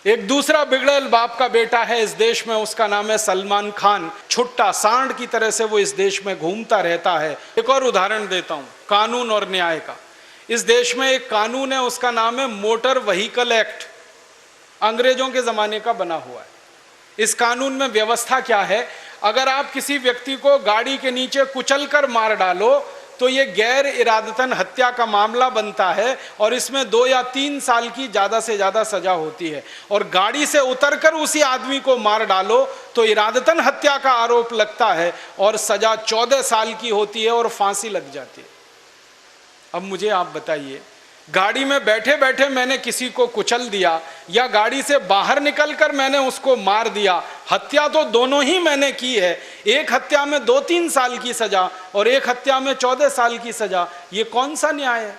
एक दूसरा बिगड़ैल बाप का बेटा है इस देश में, उसका नाम है सलमान खान। छुट्टा सांड की तरह से वो इस देश में घूमता रहता है। एक और उदाहरण देता हूं कानून और न्याय का। इस देश में एक कानून है, उसका नाम है मोटर व्हीकल एक्ट, अंग्रेजों के जमाने का बना हुआ है। इस कानून में व्यवस्था क्या है, अगर आप किसी व्यक्ति को गाड़ी के नीचे कुचलकर मार डालो तो ये गैर इरादतन हत्या का मामला बनता है और इसमें 2 या 3 साल की ज़्यादा से ज़्यादा सजा होती है। और गाड़ी से उतरकर उसी आदमी को मार डालो तो इरादतन हत्या का आरोप लगता है और सजा 14 साल की होती है और फांसी लग जाती है। अब मुझे आप बताइए, गाड़ी में बैठे बैठे मैंने किसी को कुचल दिया या गाड़ी से बाहर निकलकर मैंने उसको मार दिया, हत्या तो दोनों ही मैंने की है। एक हत्या में 2-3 साल की सजा और एक हत्या में 14 साल की सजा, ये कौन सा न्याय है?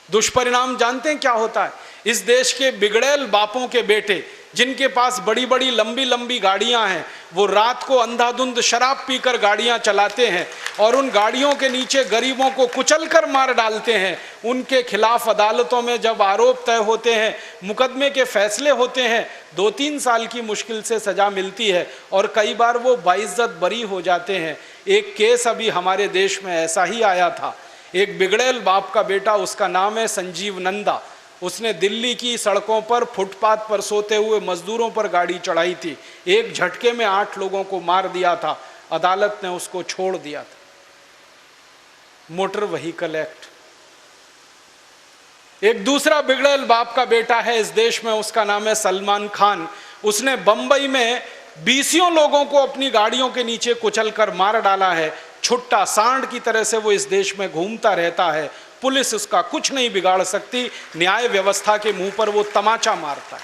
दुष्परिणाम जानते हैं क्या होता है? इस देश के बिगड़ैल बापों के बेटे जिनके पास बड़ी बड़ी लंबी लंबी गाड़ियां हैं, वो रात को अंधाधुंध शराब पीकर गाड़ियां चलाते हैं और उन गाड़ियों के नीचे गरीबों को कुचलकर मार डालते हैं। उनके खिलाफ अदालतों में जब आरोप तय होते हैं, मुकदमे के फैसले होते हैं, 2-3 साल की मुश्किल से सजा मिलती है और कई बार वो बाइज्जत बरी हो जाते हैं। एक केस अभी हमारे देश में ऐसा ही आया था। एक बिगड़ैल बाप का बेटा, उसका नाम है संजीव नंदा, उसने दिल्ली की सड़कों पर फुटपाथ पर सोते हुए मजदूरों पर गाड़ी चढ़ाई थी। एक झटके में 8 लोगों को मार दिया था। अदालत ने उसको छोड़ दिया था। Motor vehicle act. एक दूसरा बिगड़ैल बाप का बेटा है इस देश में, उसका नाम है सलमान खान। उसने बंबई में 20 लोगों को अपनी गाड़ियों के नीचे कुचलकर मार डाला है। छुट्टा सांड की तरह से वो इस देश में घूमता रहता है। पुलिस उसका कुछ नहीं बिगाड़ सकती, न्याय व्यवस्था के मुंह पर वो तमाचा मारता है।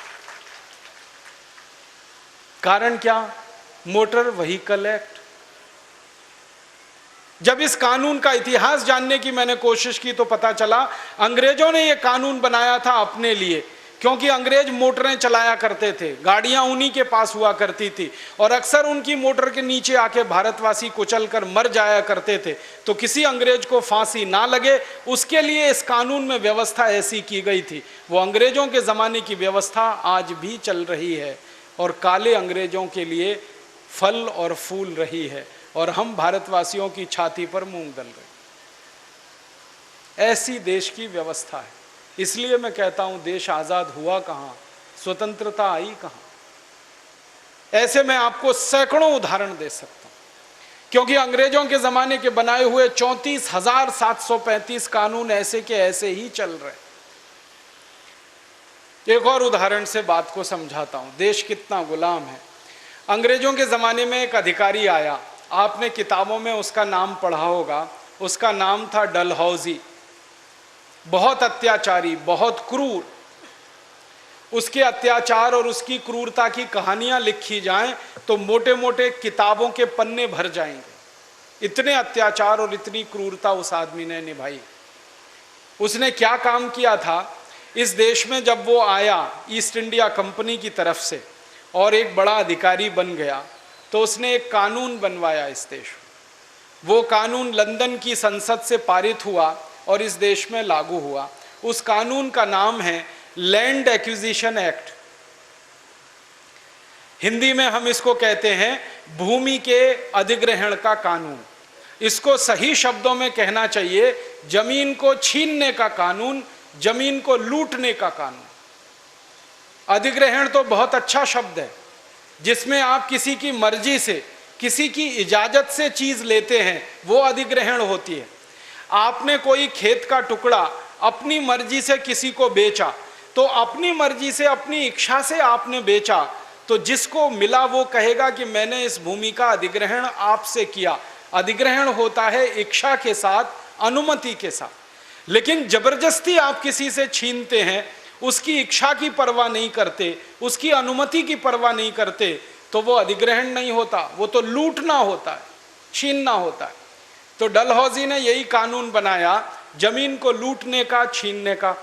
कारण क्या? Motor vehicle act. जब इस कानून का इतिहास जानने की मैंने कोशिश की तो पता चला अंग्रेजों ने ये कानून बनाया था अपने लिए, क्योंकि अंग्रेज मोटरें चलाया करते थे, गाड़ियां उन्हीं के पास हुआ करती थी और अक्सर उनकी मोटर के नीचे आके भारतवासी कुचलकर मर जाया करते थे। तो किसी अंग्रेज को फांसी ना लगे, उसके लिए इस कानून में व्यवस्था ऐसी की गई थी। वो अंग्रेजों के ज़माने की व्यवस्था आज भी चल रही है और काले अंग्रेजों के लिए फल और फूल रही है और हम भारतवासियों की छाती पर मूंग दल गए। ऐसी देश की व्यवस्था है। इसलिए मैं कहता हूं, देश आज़ाद हुआ कहाँ, स्वतंत्रता आई कहाँ? ऐसे मैं आपको सैकड़ों उदाहरण दे सकता हूं, क्योंकि अंग्रेजों के ज़माने के बनाए हुए 34,735 कानून ऐसे के ऐसे ही चल रहे। एक और उदाहरण से बात को समझाता हूं, देश कितना गुलाम है। अंग्रेजों के ज़माने में एक अधिकारी आया, आपने किताबों में उसका नाम पढ़ा होगा, उसका नाम था डलहौजी। बहुत अत्याचारी, बहुत क्रूर। उसके अत्याचार और उसकी क्रूरता की कहानियां लिखी जाएं तो मोटे मोटे किताबों के पन्ने भर जाएंगे। इतने अत्याचार और इतनी क्रूरता उस आदमी ने निभाई। उसने क्या काम किया था इस देश में? जब वो आया ईस्ट इंडिया कंपनी की तरफ से और एक बड़ा अधिकारी बन गया, तो उसने एक कानून बनवाया इस देश में। वो कानून लंदन की संसद से पारित हुआ और इस देश में लागू हुआ। उस कानून का नाम है लैंड एक्विजिशन एक्ट। हिंदी में हम इसको कहते हैं भूमि के अधिग्रहण का कानून। इसको सही शब्दों में कहना चाहिए जमीन को छीनने का कानून, जमीन को लूटने का कानून। अधिग्रहण तो बहुत अच्छा शब्द है, जिसमें आप किसी की मर्जी से, किसी की इजाजत से चीज लेते हैं, वो अधिग्रहण होती है। आपने कोई खेत का टुकड़ा अपनी मर्जी से किसी को बेचा, तो अपनी मर्जी से, अपनी इच्छा से आपने बेचा, तो जिसको मिला वो कहेगा कि मैंने इस भूमि का अधिग्रहण आपसे किया। अधिग्रहण होता है इच्छा के साथ, अनुमति के साथ। लेकिन जबरदस्ती आप किसी से छीनते हैं, उसकी इच्छा की परवाह नहीं करते, उसकी अनुमति की परवाह नहीं करते, तो वो अधिग्रहण नहीं होता, वो तो लूटना होता है, छीनना होता है। तो डलहौजी ने यही कानून बनाया, जमीन को लूटने का, छीनने का।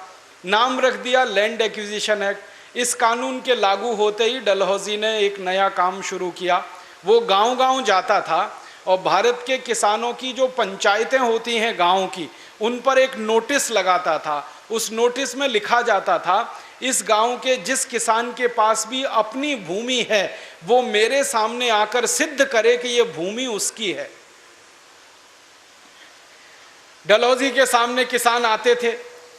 नाम रख दिया लैंड एक्विजिशन एक्ट। इस कानून के लागू होते ही डलहौजी ने एक नया काम शुरू किया। वो गांव-गांव जाता था और भारत के किसानों की जो पंचायतें होती हैं गांव की, उन पर एक नोटिस लगाता था। उस नोटिस में लिखा जाता था इस गांव के जिस किसान के पास भी अपनी भूमि है वो मेरे सामने आकर सिद्ध करे कि ये भूमि उसकी है। डलहौजी के सामने किसान आते थे,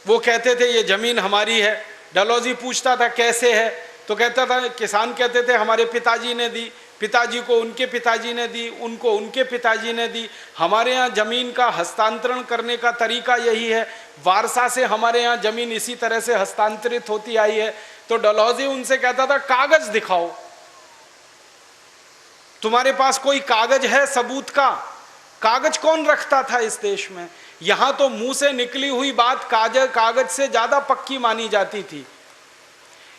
वो कहते थे ये जमीन हमारी है। डलहौजी पूछता था कैसे है, तो कहता था, किसान कहते थे हमारे पिताजी ने दी, पिताजी को उनके पिताजी ने दी, उनको उनके पिताजी ने दी। हमारे यहाँ जमीन का हस्तांतरण करने का तरीका यही है, वारसा से हमारे यहाँ जमीन इसी तरह से हस्तांतरित होती आई है। तो डलहौजी उनसे कहता था कागज दिखाओ, तुम्हारे पास कोई कागज है सबूत का? कागज कौन रखता था इस देश में? यहां तो मुंह से निकली हुई बात कागज से ज्यादा पक्की मानी जाती थी।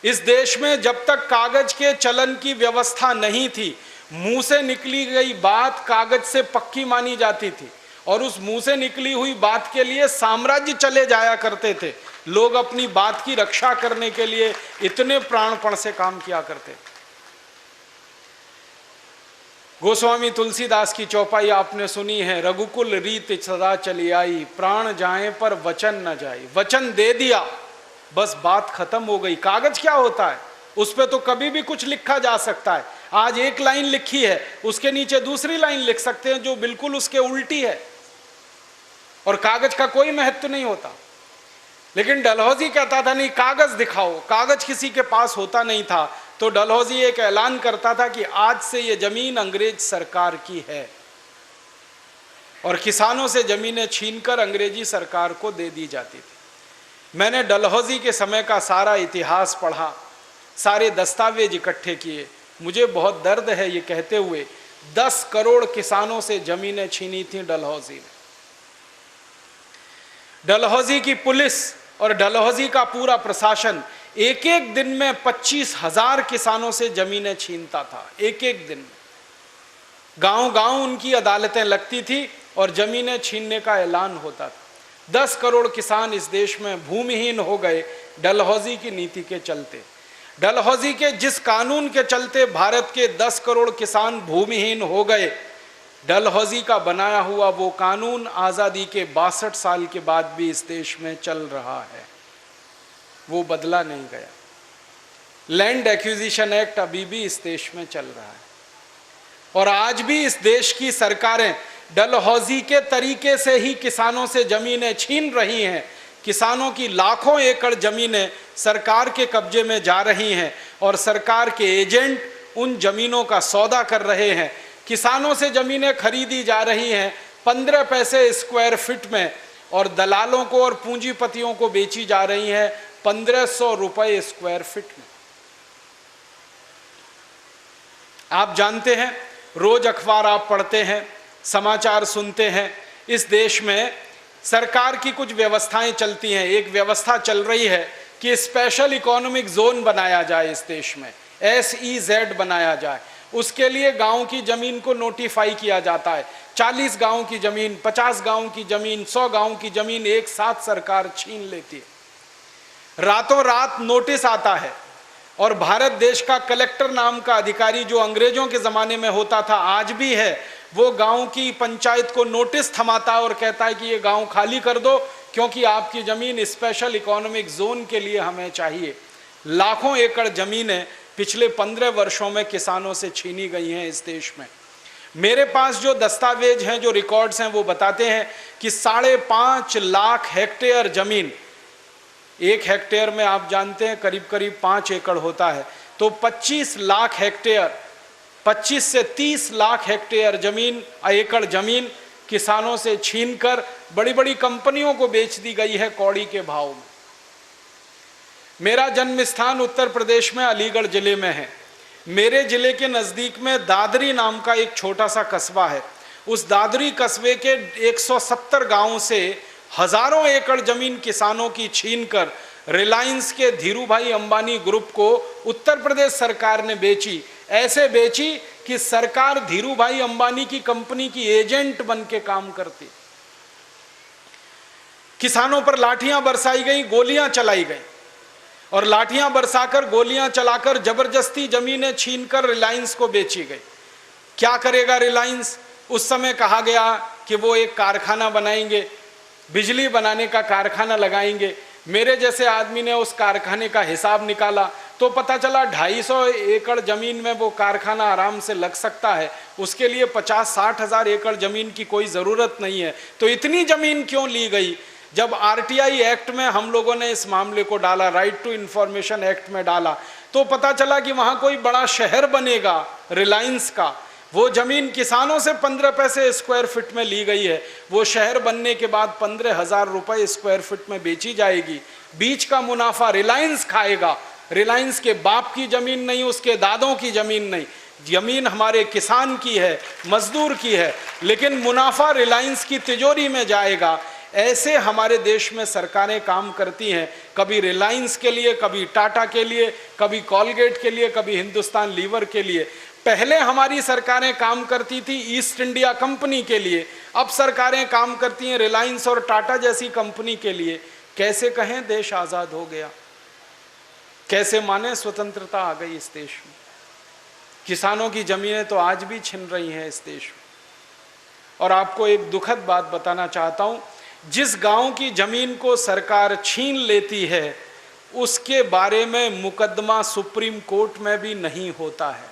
इस देश में जब तक कागज के चलन की व्यवस्था नहीं थी, मुंह से निकली गई बात कागज से पक्की मानी जाती थी, और उस मुंह से निकली हुई बात के लिए साम्राज्य चले जाया करते थे। लोग अपनी बात की रक्षा करने के लिए इतने प्राणपण से काम किया करते। गोस्वामी तुलसीदास की चौपाई आपने सुनी है, रघुकुल रीत सदा चली आई, प्राण जाए पर वचन न जाए। वचन दे दिया, बस बात खत्म हो गई। कागज क्या होता है? उस पर तो कभी भी कुछ लिखा जा सकता है। आज एक लाइन लिखी है, उसके नीचे दूसरी लाइन लिख सकते हैं जो बिल्कुल उसके उल्टी है, और कागज का कोई महत्व नहीं होता। लेकिन डलहौजी कहता था नहीं, कागज दिखाओ। कागज किसी के पास होता नहीं था, तो डलहौजी एक ऐलान करता था कि आज से ये जमीन अंग्रेज सरकार की है, और किसानों से जमीनें छीनकर अंग्रेजी सरकार को दे दी जाती थी। मैंने डलहौजी के समय का सारा इतिहास पढ़ा, सारे दस्तावेज इकट्ठे किए। मुझे बहुत दर्द है ये कहते हुए, 10 करोड़ किसानों से जमीनें छीनी थी डलहौजी में। डलहौजी की पुलिस और डलहौजी का पूरा प्रशासन एक एक दिन में 25,000 किसानों से जमीनें छीनता था। एक एक दिन में गांव गांव उनकी अदालतें लगती थी और जमीनें छीनने का ऐलान होता था। 10 करोड़ किसान इस देश में भूमिहीन हो गए डलहौजी की नीति के चलते। डलहौजी के जिस कानून के चलते भारत के 10 करोड़ किसान भूमिहीन हो गए, डलहौजी का बनाया हुआ वो कानून आज़ादी के 62 साल के बाद भी इस देश में चल रहा है, वो बदला नहीं गया। लैंड एक्विजिशन एक्ट अभी भी इस देश में चल रहा है, और आज भी इस देश की सरकारें डलहौजी के तरीके से ही किसानों से जमीनें छीन रही हैं। किसानों की लाखों एकड़ जमीनें सरकार के कब्जे में जा रही हैं, और सरकार के एजेंट उन जमीनों का सौदा कर रहे हैं। किसानों से जमीनें खरीदी जा रही हैं 15 पैसे स्क्वायर फीट में, और दलालों को और पूंजीपतियों को बेची जा रही हैं 1500 रुपए स्क्वायर फीट में। आप जानते हैं, रोज अखबार आप पढ़ते हैं, समाचार सुनते हैं, इस देश में सरकार की कुछ व्यवस्थाएं चलती हैं। एक व्यवस्था चल रही है कि स्पेशल इकोनॉमिक जोन बनाया जाए इस देश में, SEZ बनाया जाए। उसके लिए गांव की जमीन को नोटिफाई किया जाता है। 40 गांव की जमीन, 50 गांव की जमीन, 100 गांव की जमीन एक साथ सरकार छीन लेती है। रातों रात नोटिस आता है, और भारत देश का कलेक्टर नाम का अधिकारी जो अंग्रेजों के ज़माने में होता था, आज भी है, वो गांव की पंचायत को नोटिस थमाता है और कहता है कि ये गांव खाली कर दो, क्योंकि आपकी ज़मीन स्पेशल इकोनॉमिक जोन के लिए हमें चाहिए। लाखों एकड़ ज़मीनें पिछले 15 वर्षों में किसानों से छीनी गई हैं इस देश में। मेरे पास जो दस्तावेज हैं, जो रिकॉर्ड्स हैं, वो बताते हैं कि 5.5 लाख हेक्टेयर ज़मीन, 1 हेक्टेयर में आप जानते हैं करीब करीब 5 एकड़ होता है, तो 25 लाख हेक्टेयर, 25 से 30 लाख हेक्टेयर जमीन, एकड़ जमीन किसानों से छीनकर बड़ी बड़ी कंपनियों को बेच दी गई है कौड़ी के भाव में। मेरा जन्म स्थान उत्तर प्रदेश में अलीगढ़ जिले में है। मेरे जिले के नज़दीक में दादरी नाम का एक छोटा सा कस्बा है। उस दादरी कस्बे के 170 गांवों से हजारों एकड़ जमीन किसानों की छीनकर रिलायंस के धीरूभाई अंबानी ग्रुप को उत्तर प्रदेश सरकार ने बेची। ऐसे बेची कि सरकार धीरूभाई अंबानी की कंपनी की एजेंट बन के काम करती। किसानों पर लाठियां बरसाई गई, गोलियां चलाई गई, और लाठियां बरसाकर, गोलियां चलाकर जबरदस्ती जमीनें छीनकर रिलायंस को बेची गई। क्या करेगा रिलायंस? उस समय कहा गया कि वो एक कारखाना बनाएंगे, बिजली बनाने का कारखाना लगाएंगे, मेरे जैसे आदमी ने उस कारखाने का हिसाब निकाला तो पता चला 250 एकड़ जमीन में वो कारखाना आराम से लग सकता है, उसके लिए 50-60 हज़ार एकड़ जमीन की कोई ज़रूरत नहीं है। तो इतनी जमीन क्यों ली गई? जब आरटीआई एक्ट में हम लोगों ने इस मामले को डाला, राइट टू इंफॉर्मेशन एक्ट में डाला, तो पता चला कि वहाँ कोई बड़ा शहर बनेगा रिलायंस का। वो जमीन किसानों से 15 पैसे स्क्वायर फीट में ली गई है, वो शहर बनने के बाद 15,000 रुपये स्क्वायर फीट में बेची जाएगी। बीच का मुनाफा रिलायंस खाएगा। रिलायंस के बाप की जमीन नहीं, उसके दादों की जमीन नहीं, जमीन हमारे किसान की है, मजदूर की है, लेकिन मुनाफा रिलायंस की तिजोरी में जाएगा। ऐसे हमारे देश में सरकारें काम करती हैं, कभी रिलायंस के लिए, कभी टाटा के लिए, कभी कॉलगेट के लिए, कभी हिंदुस्तान लीवर के लिए। पहले हमारी सरकारें काम करती थी ईस्ट इंडिया कंपनी के लिए, अब सरकारें काम करती हैं रिलायंस और टाटा जैसी कंपनी के लिए। कैसे कहें देश आज़ाद हो गया? कैसे माने स्वतंत्रता आ गई इस देश में? किसानों की जमीनें तो आज भी छिन रही हैं इस देश में। और आपको एक दुखद बात बताना चाहता हूं, जिस गांव की जमीन को सरकार छीन लेती है उसके बारे में मुकदमा सुप्रीम कोर्ट में भी नहीं होता है।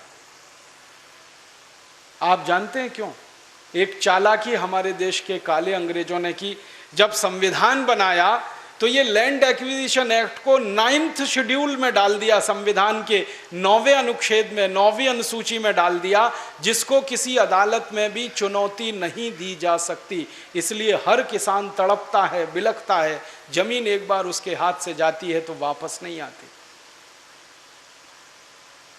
आप जानते हैं क्यों? एक चालाकी हमारे देश के काले अंग्रेजों ने की। जब संविधान बनाया तो ये लैंड एक्विजिशन एक्ट को 9th शेड्यूल में डाल दिया, संविधान के 9वें अनुच्छेद में, 9वीं अनुसूची में डाल दिया, जिसको किसी अदालत में भी चुनौती नहीं दी जा सकती। इसलिए हर किसान तड़पता है, बिलखता है। जमीन एक बार उसके हाथ से जाती है तो वापस नहीं आती,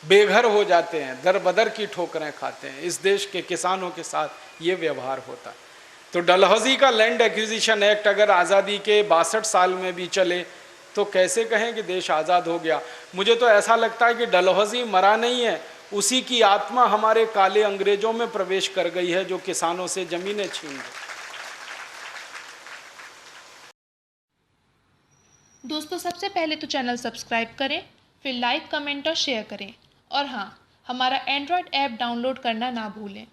बेघर हो जाते हैं, दर बदर की ठोकरें खाते हैं। इस देश के किसानों के साथ ये व्यवहार होता है। तो डलहौजी का लैंड एक्विजिशन एक्ट अगर आज़ादी के 62 साल में भी चले तो कैसे कहें कि देश आज़ाद हो गया? मुझे तो ऐसा लगता है कि डलहौजी मरा नहीं है, उसी की आत्मा हमारे काले अंग्रेजों में प्रवेश कर गई है जो किसानों से जमीनें छीन गए। दोस्तों, सबसे पहले तो चैनल सब्सक्राइब करें, फिर लाइक, कमेंट और शेयर करें। और हाँ, हमारा एंड्रॉयड ऐप डाउनलोड करना ना भूलें।